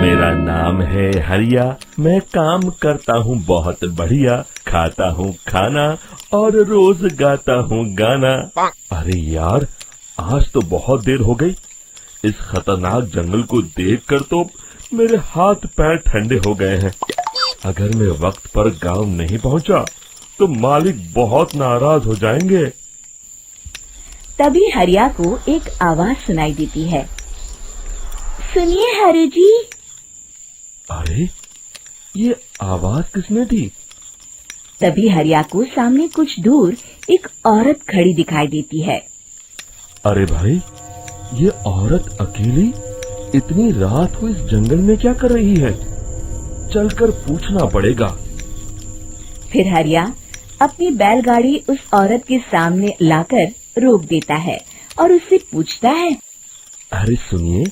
मेरा नाम है हरिया, मैं काम करता हूँ बहुत बढ़िया, खाता हूँ खाना और रोज गाता हूँ गाना। अरे यार, आज तो बहुत देर हो गई। इस खतरनाक जंगल को देखकर तो मेरे हाथ पैर ठंडे हो गए हैं। अगर मैं वक्त पर गांव नहीं पहुंचा तो मालिक बहुत नाराज हो जाएंगे। तभी हरिया को एक आवाज सुनाई देती है। सुनिए हरु जी। अरे, ये आवाज किसने दी? तभी हरिया को सामने कुछ दूर एक औरत खड़ी दिखाई देती है। अरे भाई, ये औरत अकेली इतनी रात को इस जंगल में क्या कर रही है? चलकर पूछना पड़ेगा। फिर हरिया अपनी बैलगाड़ी उस औरत के सामने लाकर रोक देता है और उससे पूछता है। अरे सुनिए,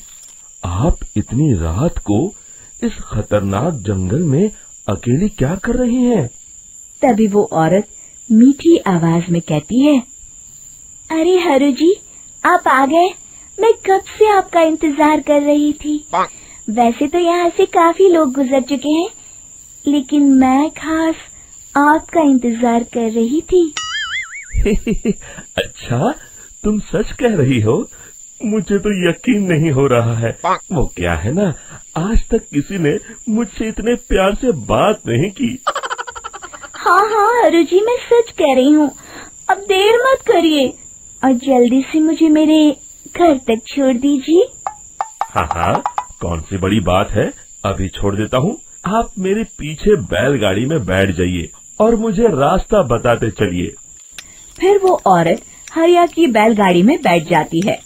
आप इतनी रात को इस खतरनाक जंगल में अकेली क्या कर रही हैं? तभी वो औरत मीठी आवाज में कहती है, अरे हरु जी, आप आ गए। मैं कब से आपका इंतजार कर रही थी। वैसे तो यहाँ से काफी लोग गुजर चुके हैं, लेकिन मैं खास आपका इंतजार कर रही थी। अच्छा, तुम सच कह रही हो? मुझे तो यकीन नहीं हो रहा है। वो क्या है ना, आज तक किसी ने मुझसे इतने प्यार से बात नहीं की। हाँ हाँ हरु जी, मैं सच कह रही हूँ। अब देर मत करिए और जल्दी से मुझे मेरे घर तक छोड़ दीजिए। हाँ हाँ, कौन सी बड़ी बात है, अभी छोड़ देता हूँ। आप मेरे पीछे बैलगाड़ी में बैठ जाइए और मुझे रास्ता बताते चलिए। फिर वो औरत हरिया की बैलगाड़ी में बैठ जाती है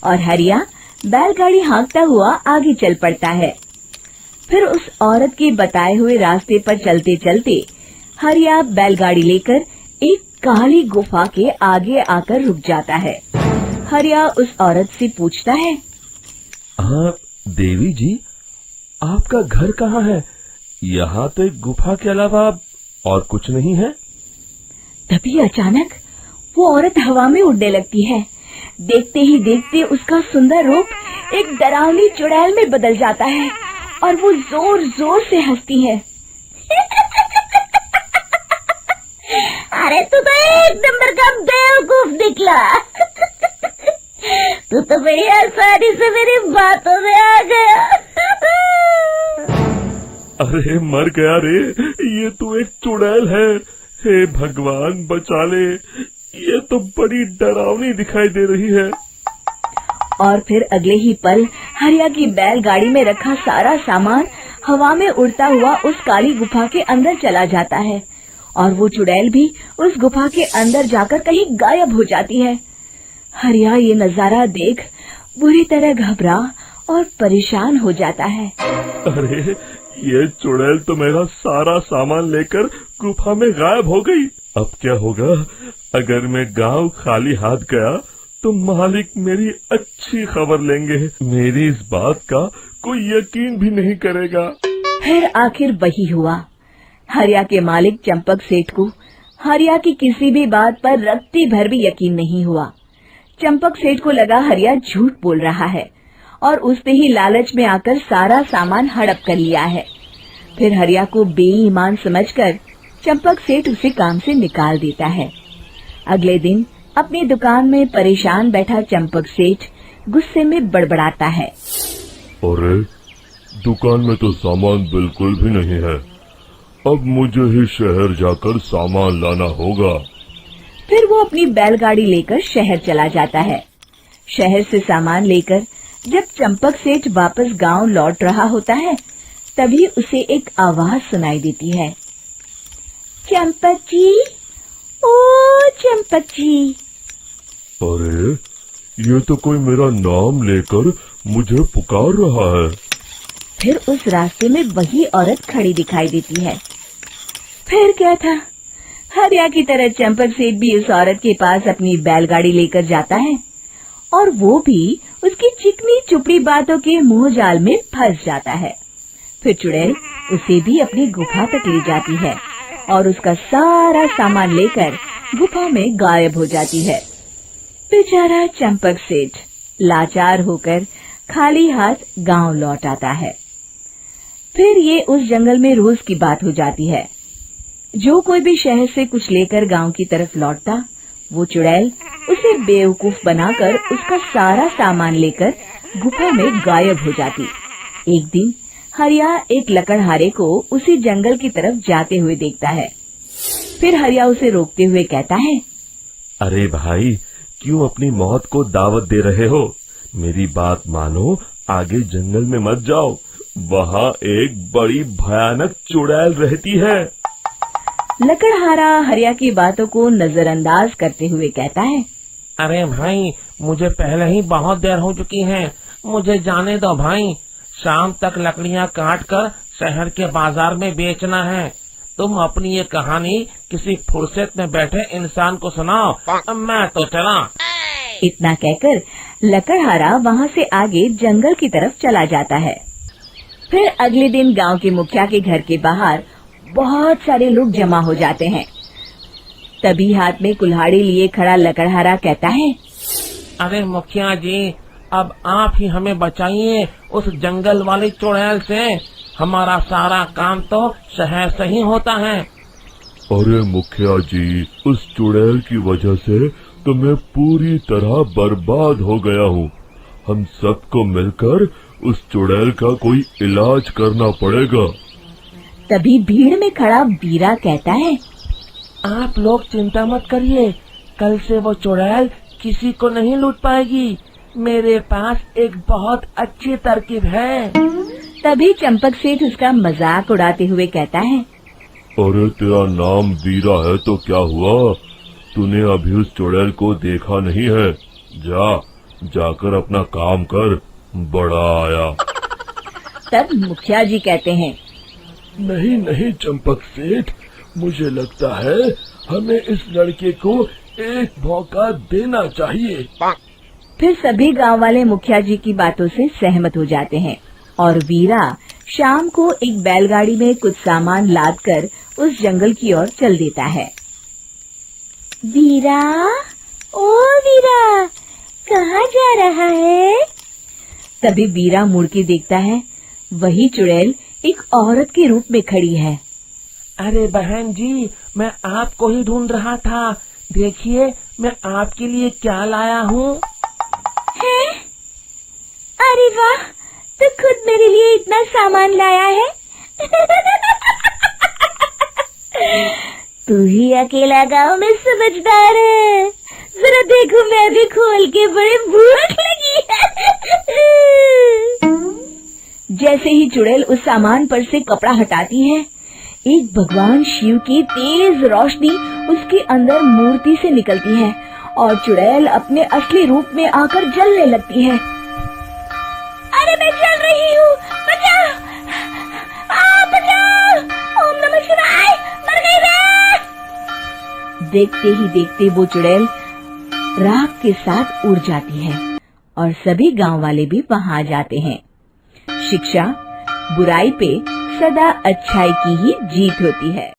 और हरिया बैलगाड़ी हाँकता हुआ आगे चल पड़ता है। फिर उस औरत के बताए हुए रास्ते पर चलते चलते हरिया बैलगाड़ी लेकर एक काली गुफा के आगे आकर रुक जाता है। हरिया उस औरत से पूछता है, हाँ देवी जी, आपका घर कहाँ है? यहाँ तो एक गुफा के अलावा और कुछ नहीं है। तभी अचानक वो औरत हवा में उड़ने लगती है। देखते ही देखते उसका सुंदर रूप एक डरावनी चुड़ैल में बदल जाता है और वो जोर जोर से हंसती है। अरे तू तो एक नंबर का बेवकूफ निकला। तू तो बड़ी आसानी से मेरी बातों में आ गया। अरे मर गया रे, ये तो एक चुड़ैल है। हे भगवान बचा ले, ये तो बड़ी डरावनी दिखाई दे रही है। और फिर अगले ही पल हरिया की बैलगाड़ी में रखा सारा सामान हवा में उड़ता हुआ उस काली गुफा के अंदर चला जाता है और वो चुड़ैल भी उस गुफा के अंदर जाकर कहीं गायब हो जाती है। हरिया ये नजारा देख बुरी तरह घबरा और परेशान हो जाता है। अरे, ये चुड़ैल तो मेरा सारा सामान लेकर गुफा में गायब हो गई। अब क्या होगा? अगर मैं गांव खाली हाथ गया तो मालिक मेरी अच्छी खबर लेंगे। मेरी इस बात का कोई यकीन भी नहीं करेगा। फिर आखिर वही हुआ। हरिया के मालिक चंपक सेठ को हरिया की किसी भी बात पर रत्ती भर भी यकीन नहीं हुआ। चंपक सेठ को लगा हरिया झूठ बोल रहा है और उसने ही लालच में आकर सारा सामान हड़प कर लिया है। फिर हरिया को बेईमान समझकर चंपक सेठ उसे काम से निकाल देता है। अगले दिन अपनी दुकान में परेशान बैठा चंपक सेठ गुस्से में बड़बड़ाता है। अरे, दुकान में तो सामान बिल्कुल भी नहीं है। अब मुझे ही शहर जाकर सामान लाना होगा। फिर वो अपनी बैलगाड़ी लेकर शहर चला जाता है। शहर से सामान लेकर जब चंपक सेठ वापस गांव लौट रहा होता है, तभी उसे एक आवाज सुनाई देती है। चंपक जी, ओ चंपक जी। अरे, ये तो कोई मेरा नाम लेकर मुझे पुकार रहा है। फिर उस रास्ते में वही औरत खड़ी दिखाई देती है। फिर क्या था, हरिया की तरह चंपक सेठ भी उस औरत के पास अपनी बैलगाड़ी लेकर जाता है और वो भी उसकी चिकनी चुपड़ी बातों के मुंह जाल में फंस जाता है। फिर चुड़ैल उसे भी अपनी गुफा तक ले जाती है और उसका सारा सामान लेकर गुफा में गायब हो जाती है। बेचारा चंपक सेठ लाचार होकर खाली हाथ गांव लौट आता है। फिर ये उस जंगल में रोज की बात हो जाती है। जो कोई भी शहर से कुछ लेकर गांव की तरफ लौटता, वो चुड़ैल उसे बेवकूफ बनाकर उसका सारा सामान लेकर गुफा में गायब हो जाती। एक दिन हरिया एक लकड़हारे को उसी जंगल की तरफ जाते हुए देखता है। फिर हरिया उसे रोकते हुए कहता है, अरे भाई, क्यों अपनी मौत को दावत दे रहे हो? मेरी बात मानो, आगे जंगल में मत जाओ, वहाँ एक बड़ी भयानक चुड़ैल रहती है। लकड़हारा हरिया की बातों को नजरअंदाज करते हुए कहता है, अरे भाई, मुझे पहले ही बहुत देर हो चुकी है, मुझे जाने दो भाई। शाम तक लकड़ियाँ काट कर शहर के बाजार में बेचना है। तुम अपनी ये कहानी किसी फुर्सत में बैठे इंसान को सुनाओ, मैं तो चला। इतना कहकर लकड़हारा वहाँ से आगे जंगल की तरफ चला जाता है। फिर अगले दिन गांव के मुखिया के घर के बाहर बहुत सारे लोग जमा हो जाते हैं। तभी हाथ में कुल्हाड़ी लिए खड़ा लकड़हारा कहता है, अरे मुखिया जी, अब आप ही हमें बचाइए उस जंगल वाली चुड़ैल से। हमारा सारा काम तो शहर से ही होता है। अरे मुखिया जी, उस चुड़ैल की वजह से तो मैं पूरी तरह बर्बाद हो गया हूँ। हम सबको मिलकर उस चुड़ैल का कोई इलाज करना पड़ेगा। तभी भीड़ में खड़ा वीरा कहता है, आप लोग चिंता मत करिए, कल से वो चुड़ैल किसी को नहीं लूट पाएगी। मेरे पास एक बहुत अच्छी तरकीब है। तभी चंपक सेठ उसका मजाक उड़ाते हुए कहता है, अरे तेरा नाम वीरा है तो क्या हुआ? तूने अभी उस चुड़ैल को देखा नहीं है? जाकर अपना काम कर, बड़ा आया। तब मुखिया जी कहते हैं, नहीं चंपक सेठ, मुझे लगता है हमें इस लड़के को एक मौका देना चाहिए। फिर सभी गांव वाले मुखिया जी की बातों से सहमत हो जाते हैं और वीरा शाम को एक बैलगाड़ी में कुछ सामान लादकर उस जंगल की ओर चल देता है। वीरा, ओ वीरा, कहाँ जा रहा है? तभी वीरा मुड़ के देखता है, वही चुड़ैल एक औरत के रूप में खड़ी है। अरे बहन जी, मैं आपको ही ढूंढ रहा था। देखिए, मैं आपके लिए क्या लाया हूँ। हैं? अरे वाह, तो खुद मेरे लिए इतना सामान लाया है। तू ही अकेला गांव में समझदार है। जरा देखो, मैं भी खोल के, बड़े भूख लगी है। जैसे ही चुड़ैल उस सामान पर से कपड़ा हटाती है, एक भगवान शिव की तेज रोशनी उसके अंदर मूर्ति से निकलती है और चुड़ैल अपने असली रूप में आकर जलने लगती है। अरे मैं जल रही हूँ, बचाओ! बचाओ! ओम नमः शिवाय, मर गई मैं! देखते ही देखते वो चुड़ैल राख के साथ उड़ जाती है और सभी गांव वाले भी वहां जाते हैं। शिक्षा बुराई पे सदा अच्छाई की ही जीत होती है।